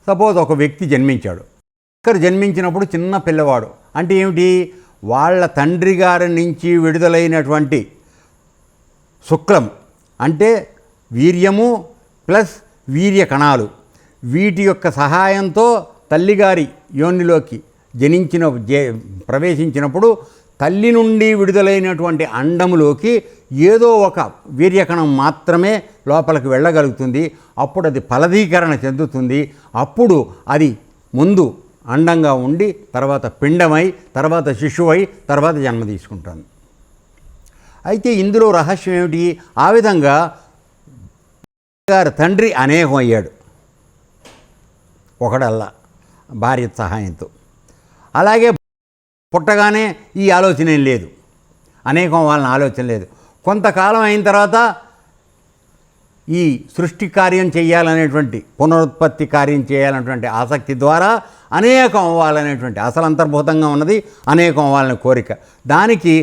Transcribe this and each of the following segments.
Suppose ఒక వ్యక్తి జన్మించాడు. జన్మించినప్పుడు చిన్న పిల్లవాడు అంటే ఏమిటి, వాళ్ళ తండ్రి గారి నుంచి విడుదలైనటువంటి శుక్లం అంటే వీర్యము ప్లస్ వీర్య కణాలు, వీటి యొక్క సహాయంతో తల్లిగారి యోనిలోకి ప్రవేశించినప్పుడు తల్లి నుండి విడుదలైనటువంటి అండములోకి ఏదో ఒక వీర్యకణం మాత్రమే లోపలికి వెళ్ళగలుగుతుంది. అప్పుడు అది ఫలదీకరణ చెందుతుంది. అప్పుడు అది ముందు అండంగా ఉండి తర్వాత పిండమై తర్వాత శిశువై తర్వాత జన్మ తీసుకుంటుంది. అయితే ఇందులో రహస్యం ఏమిటి, ఆ విధంగా గారి తండ్రి అనేకం అయ్యాడు ఒకడల్లా భార్య సహాయంతో. అలాగే పుట్టగానే ఈ ఆలోచన ఏం లేదు, అనేకం వాళ్ళని ఆలోచన లేదు. కొంతకాలం అయిన తర్వాత ఈ సృష్టి కార్యం చేయాలనేటువంటి పునరుత్పత్తి కార్యం చేయాలనేటువంటి ఆసక్తి ద్వారా అనేకం అవ్వాలనేటువంటి అసలు అంతర్భూతంగా ఉన్నది అనేకం అవ్వాలనే కోరిక. దానికి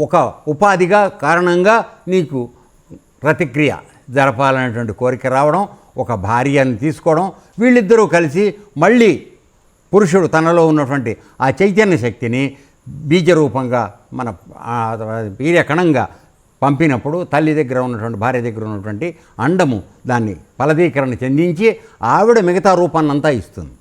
ఒక ఉపాధిగా కారణంగా నీకు ప్రతిక్రియ జరపాలనేటువంటి కోరిక రావడం, ఒక భార్యను తీసుకోవడం, వీళ్ళిద్దరూ కలిసి మళ్ళీ పురుషుడు తనలో ఉన్నటువంటి ఆ చైతన్య శక్తిని బీజరూపంగా మన వీర్యకణంగా పంపినప్పుడు తల్లి దగ్గర ఉన్నటువంటి భార్య దగ్గర ఉన్నటువంటి అండము దాన్ని ఫలదీకరణ చెందించి ఆవిడ మిగతా రూపాన్నంతా ఇస్తుంది.